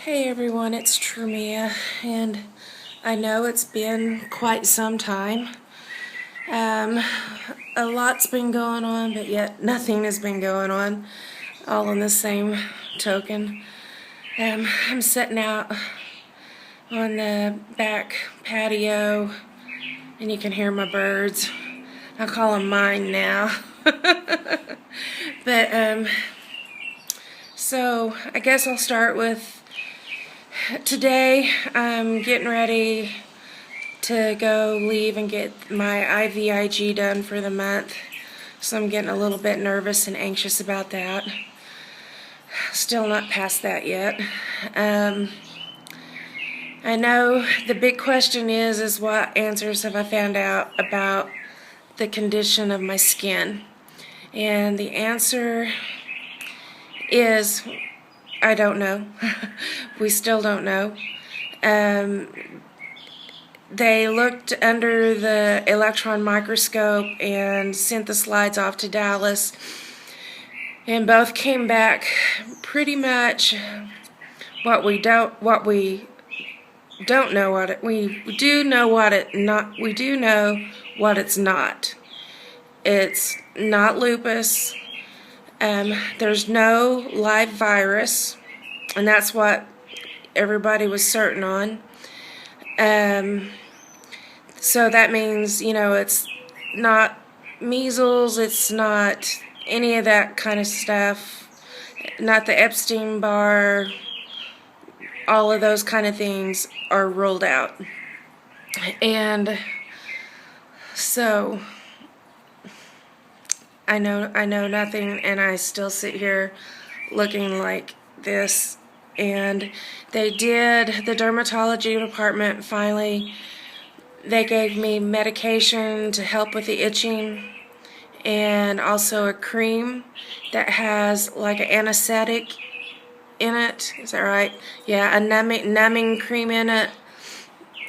Hey everyone, it's Tremia, and I know it's been quite some time. Um, a lot's been going on, but yet nothing has been going on, all on the same token. I'm sitting out on the back patio, and you can hear my birds. I'll call them mine now. But, so I guess I'll start with today. I'm getting ready to go leave and get my IVIG done for the month, so I'm getting a little bit nervous and anxious about that. Still not past that yet. I know the big question is what answers have I found out about the condition of my skin, and the answer is I don't know. We still don't know. They looked under the electron microscope and sent the slides off to Dallas, and both came back pretty much what we do know what it's not. It's not lupus. There's no live virus, and that's what everybody was certain on. So that means, it's not measles, it's not any of that kind of stuff, not the Epstein-Barr, all of those kind of things are ruled out. And so I know nothing, and I still sit here looking like this. And the dermatology department finally, they gave me medication to help with the itching, and also a cream that has like an anesthetic in it. Is that right? Yeah, a numbing cream in it,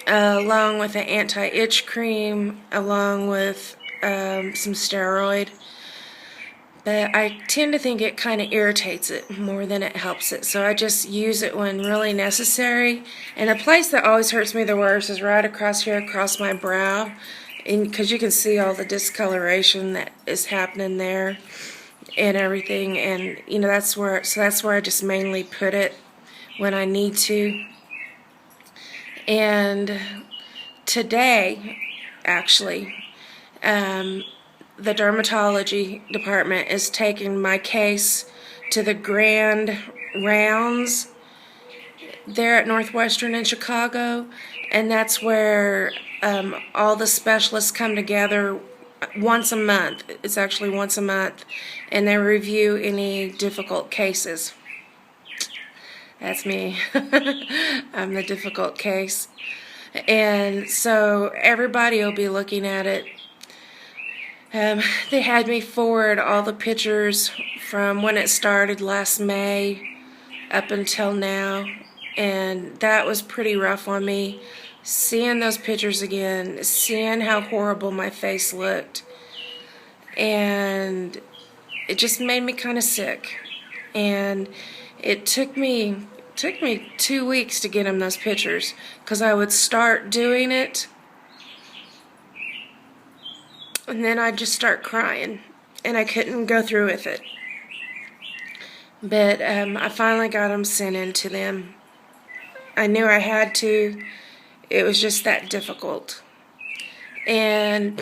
along with an anti-itch cream, along with some steroid. But I tend to think it kind of irritates it more than it helps it, so I just use it when really necessary. And the place that always hurts me the worst is right across here, across my brow, because you can see all the discoloration that is happening there and everything. And that's where I just mainly put it when I need to. And today, actually, the dermatology department is taking my case to the grand rounds there at Northwestern in Chicago, and that's where all the specialists come together once a month. It's actually once a month, and they review any difficult cases. That's me. I'm the difficult case. And so everybody will be looking at it. They had me forward all the pictures from when it started last May up until now, and that was pretty rough on me, seeing those pictures again, seeing how horrible my face looked, and it just made me kind of sick. And it took me 2 weeks to get them those pictures, because I would start doing it and then I'd just start crying, and I couldn't go through with it. But I finally got them sent in to them. I knew I had to. It was just that difficult. And,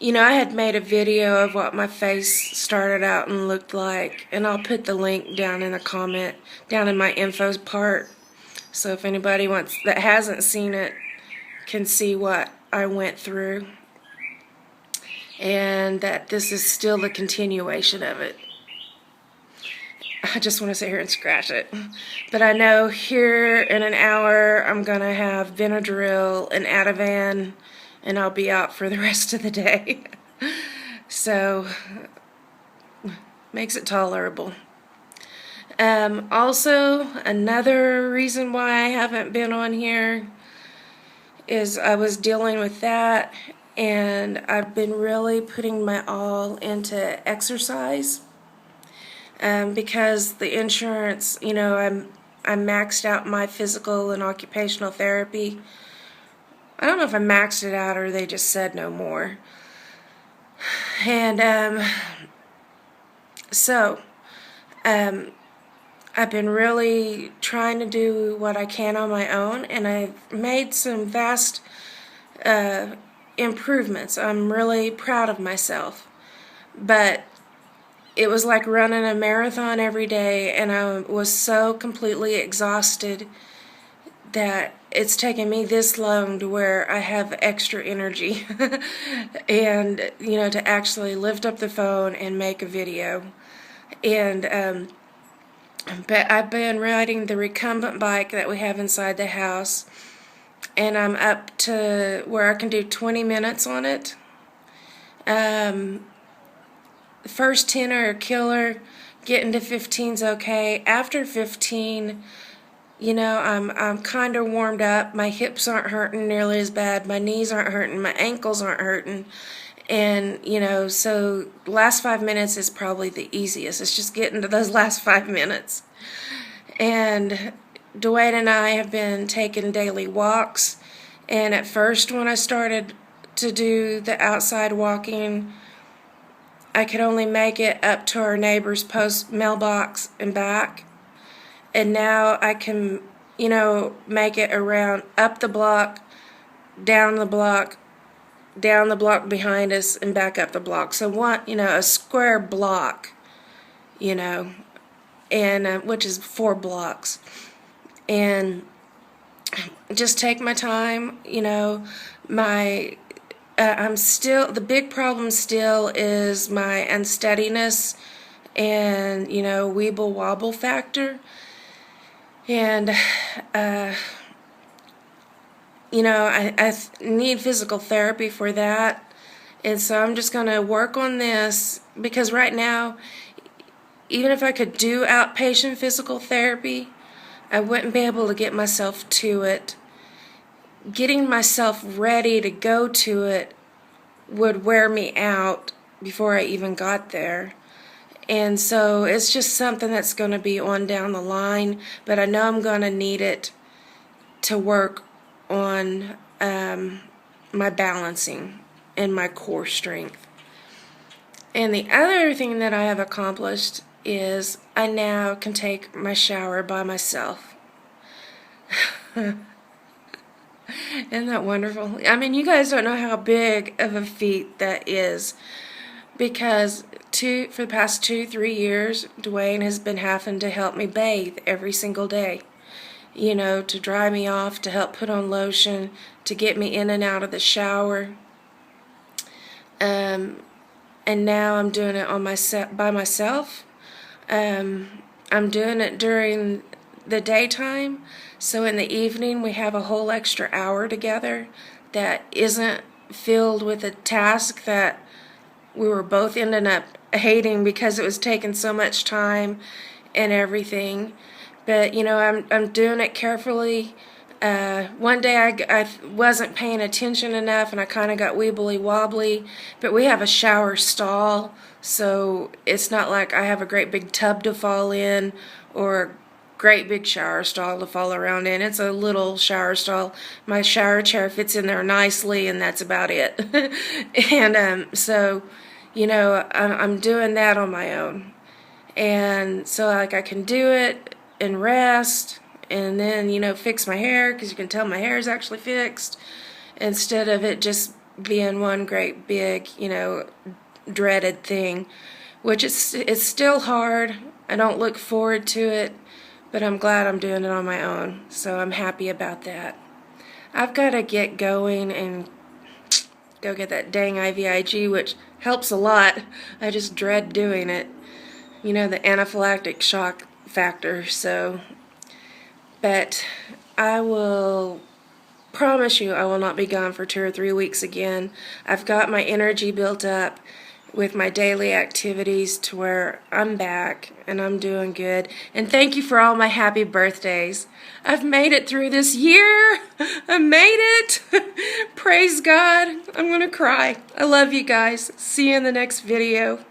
I had made a video of what my face started out and looked like, and I'll put the link down in the comment, down in my info part. So if anybody that hasn't seen it can see what I went through, and that this is still the continuation of it. I just want to sit here and scratch it. But I know here in an hour I'm going to have Benadryl and Ativan, and I'll be out for the rest of the day. So, makes it tolerable. Also, another reason why I haven't been on here is I was dealing with that, and I've been really putting my all into exercise, because the insurance, I'm I maxed out my physical and occupational therapy. I don't know if I maxed it out or they just said no more. And so I've been really trying to do what I can on my own, and I've made some vast improvements. I'm really proud of myself. But it was like running a marathon every day, and I was so completely exhausted that it's taken me this long to where I have extra energy and, you know, to actually lift up the phone and make a video. And but I've been riding the recumbent bike that we have inside the house, and I'm up to where I can do 20 minutes on it. The first 10 are a killer. Getting to 15's okay. After 15, you know, I'm kind of warmed up. My hips aren't hurting nearly as bad. My knees aren't hurting. My ankles aren't hurting. And, you know, so last 5 minutes is probably the easiest. It's just getting to those last 5 minutes. And Dwayne and I have been taking daily walks. And at first, when I started to do the outside walking, I could only make it up to our neighbor's post mailbox and back. And now I can, you know, make it around up the block, down the block behind us, and back up the block. So a square block, you know, and which is 4 blocks. And just take my time, you know. I'm still, the big problem still is my unsteadiness and, you know, weeble wobble factor. And, you know, I need physical therapy for that. And so I'm just going to work on this, because right now, even if I could do outpatient physical therapy, I wouldn't be able to get myself to it. Getting myself ready to go to it would wear me out before I even got there. And so it's just something that's going to be on down the line, but I know I'm going to need it to work on my balancing and my core strength. And the other thing that I have accomplished is I now can take my shower by myself. Isn't that wonderful? I mean, you guys don't know how big of a feat that is, because for the past 2-3 years, Dwayne has been having to help me bathe every single day. You know, to dry me off, to help put on lotion, to get me in and out of the shower. And now I'm doing it by myself. I'm doing it during the daytime, so in the evening we have a whole extra hour together that isn't filled with a task that we were both ending up hating because it was taking so much time and everything. But, you know, I'm doing it carefully. One day I wasn't paying attention enough, and I kind of got weebly wobbly, but we have a shower stall, so it's not like I have a great big tub to fall in or a great big shower stall to fall around in. It's a little shower stall. My shower chair fits in there nicely, and that's about it. And so, you know, I'm doing that on my own. And so, like, I can do it and rest, and then, you know, fix my hair, because you can tell my hair is actually fixed, instead of it just being one great big, you know, dreaded thing, which it's still hard. I don't look forward to it, but I'm glad I'm doing it on my own, so I'm happy about that. I've got to get going and go get that dang IVIG, which helps a lot. I just dread doing it. You know, the anaphylactic shock factor, so. But I will promise you I will not be gone for 2 or 3 weeks again. I've got my energy built up with my daily activities to where I'm back and I'm doing good. And thank you for all my happy birthdays. I've made it through this year. I made it. Praise God. I'm going to cry. I love you guys. See you in the next video.